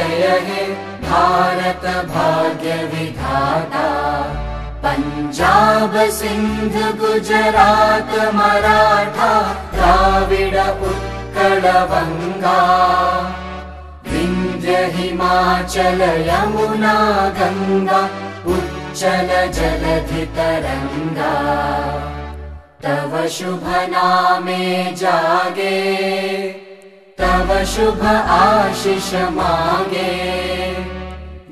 जय हे भारत भाग्य विधाता। पंजाब सिंध गुजरात मराठा द्राविड उत्कल बंगा, विंध्य हिमाचल यमुना गंगा उच्चल जलधि तरंगा। तव शुभ नामे जागे, तव शुभ आशीष मांगे,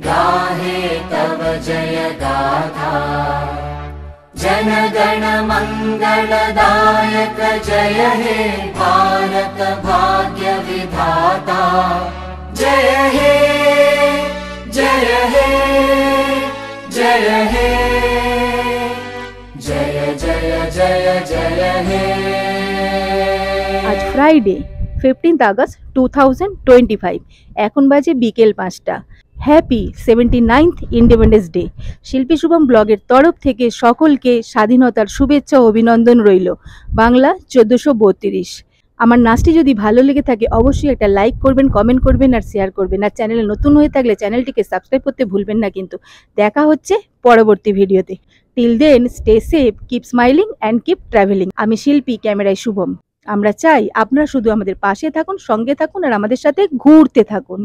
गाहे तव जय गाथा। जन गण मंगलदायक जय हे भारत भाग्य विधाता। जय हे जय हे जय हे जय जय जय जय हे। आज फ्राइडे 15 আগস্ট 2025 এখন বাজে বিকেল 5টা। Happy 79th independence day. শিল্পী শুভম ব্লগের তরফ থেকে সকলকে স্বাধীনতার শুভেচ্ছা ও অভিনন্দন রইল। বাংলা 1432। আমার নাচটি যদি ভালো লেগে থাকে অবশ্যই একটা লাইক করবেন, কমেন্ট করবেন আর শেয়ার করবেন। আর চ্যানেলে নতুন হয়ে থাকলে চ্যানেলটিকে সাবস্ক্রাইব করতে ভুলবেন না কিন্তু। দেখা হচ্ছে পরবর্তী ভিডিওতে। Till then stay safe, keep smiling and keep travelling. আমি শিল্পী, ক্যামেরায় শুভম। আমরা চাই আপনারা শুধু আমাদের পাশে থাকুন, সঙ্গে থাকুন আর আমাদের সাথে ঘুরতে থাকুন।